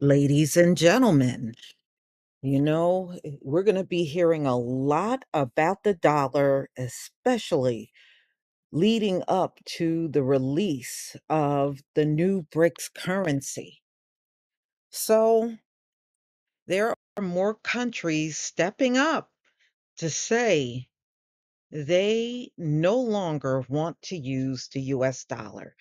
Ladies and gentlemen, we're going to be hearing a lot about the dollar, especially leading up to the release of the new BRICS currency. So, there are more countries stepping up to say they no longer want to use the US dollar.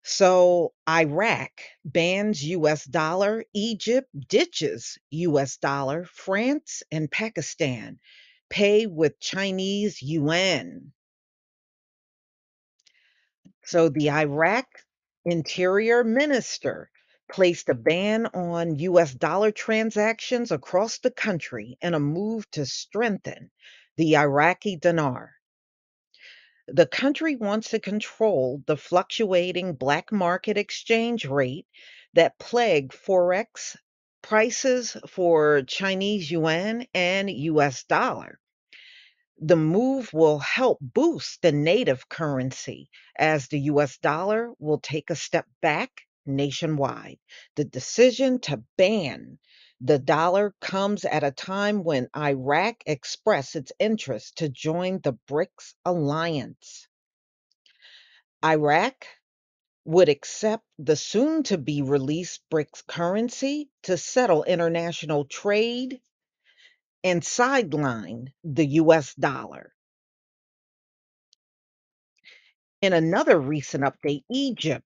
So Iraq bans US dollar, Egypt ditches US dollar, France and Pakistan pay with Chinese yuan. So the Iraq interior minister placed a ban on US dollar transactions across the country in a move to strengthen the Iraqi dinar. The country wants to control the fluctuating black market exchange rate that plague forex prices for Chinese yuan and US dollar. The move will help boost the native currency as the US dollar will take a step back nationwide. The decision to ban the dollar comes at a time when Iraq expressed its interest to join the BRICS alliance. Iraq would accept the soon to be released BRICS currency to settle international trade and sideline the US dollar. In another recent update, Egypt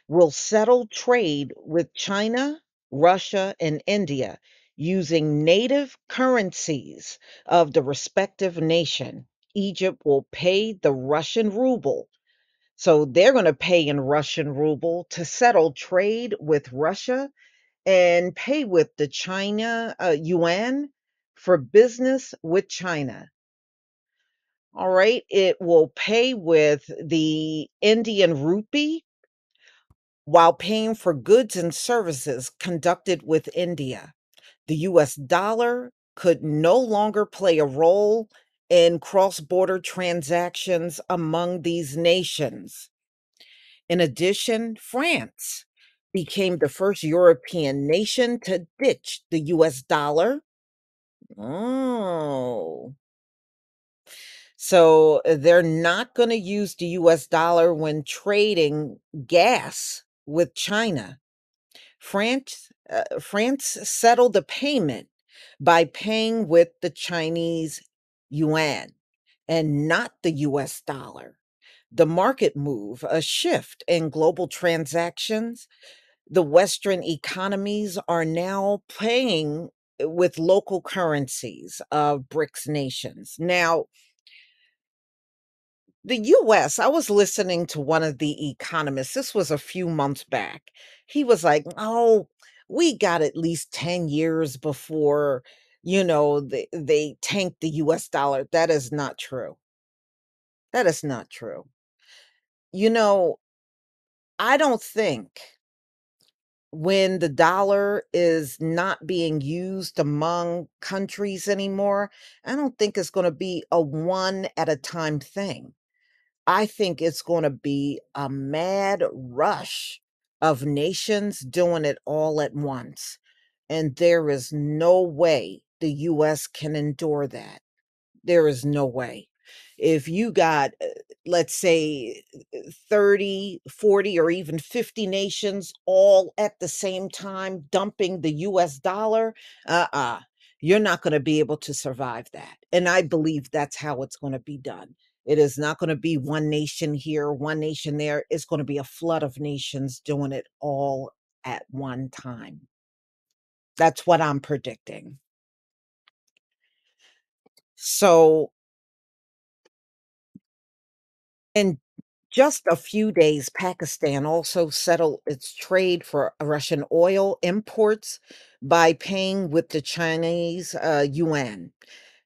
will settle trade with China, Russia, and India using native currencies of the respective nation. Egypt will pay the Russian ruble. So they're going to pay in Russian ruble to settle trade with Russia and pay with the China yuan for business with China. All right. It will pay with the Indian rupee while paying for goods and services conducted with India. The US dollar could no longer play a role in cross border transactions among these nations. In addition, France became the first European nation to ditch the US dollar. Oh, so they're not going to use the US dollar when trading gas with China. France settled the payment by paying with the Chinese yuan and not the US dollar. The market move, a shift in global transactions. The Western economies are now paying with local currencies of BRICS nations. Now, the US, I was listening to one of the economists. This was a few months back. He was like, "Oh, we got at least 10 years before, they tank the US dollar." That is not true. That is not true. You know, I don't think when the dollar is not being used among countries anymore, I don't think it's going to be a one at a time thing. I think it's going to be a mad rush of nations doing it all at once. And there is no way the US can endure that. There is no way. If you got, let's say, 30, 40, or even 50 nations all at the same time dumping the US dollar, uh-uh, you're not going to be able to survive that. And I believe that's how it's going to be done. It is not going to be one nation here, one nation there. It's going to be a flood of nations doing it all at one time. That's what I'm predicting. So, in just a few days, Pakistan also settled its trade for Russian oil imports by paying with the Chinese yuan.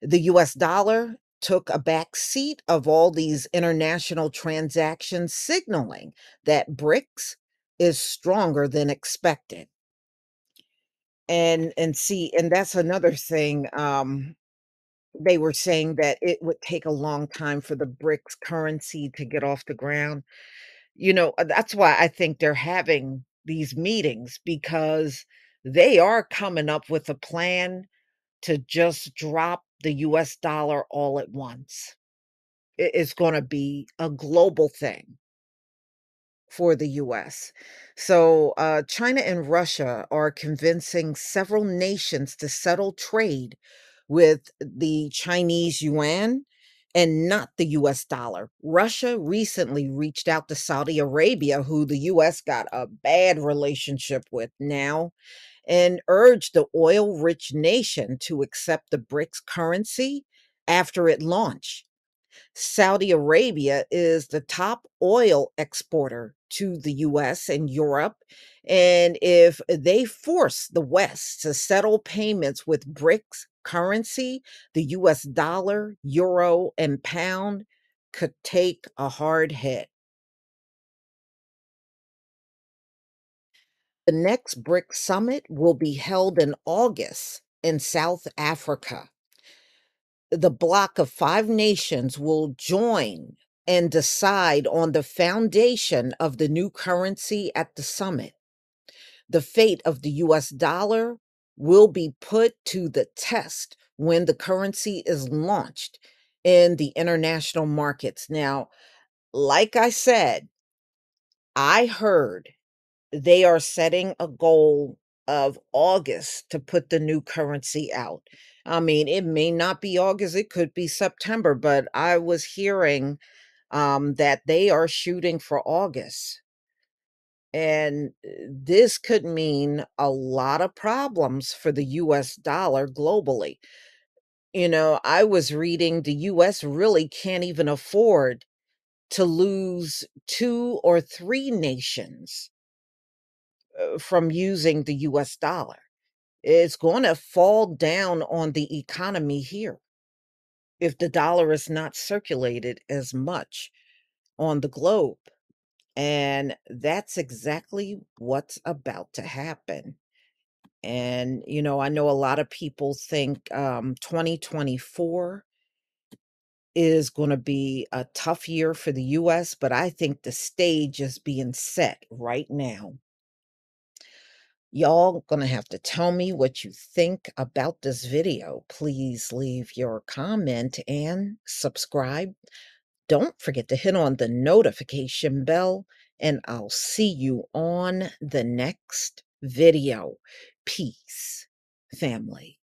The US dollar took a back seat of all these international transactions, signaling that BRICS is stronger than expected. And that's another thing. They were saying that it would take a long time for the BRICS currency to get off the ground. That's why I think they're having these meetings because They are coming up with a plan to just drop the US dollar all at once. It's gonna be a global thing for the US. So, China and Russia are convincing several nations to settle trade with the Chinese yuan and not the US dollar. Russia recently reached out to Saudi Arabia, who the US got a bad relationship with now, and urged the oil rich nation to accept the BRICS currency after it launched. Saudi Arabia is the top oil exporter to the US and Europe. And if they force the West to settle payments with BRICS currency, the US dollar, euro, and pound could take a hard hit. The next BRICS summit will be held in August in South Africa. The bloc of 5 nations will join and decide on the foundation of the new currency at the summit. The fate of the US dollar will be put to the test when the currency is launched in the international markets. Now, like I said, I heard they are setting a goal of August to put the new currency out. I mean, it may not be August, it could be September, but I was hearing that they are shooting for August. And this could mean a lot of problems for the US dollar globally. I was reading the US really can't even afford to lose two or three nations from using the US dollar. It's going to fall down on the economy here if the dollar is not circulated as much on the globe. And that's exactly what's about to happen. And, I know a lot of people think 2024 is going to be a tough year for the US, but I think the stage is being set right now. Y'all gonna have to tell me what you think about this video. Please leave your comment and subscribe. Don't forget to hit on the notification bell, and I'll see you on the next video. Peace, family.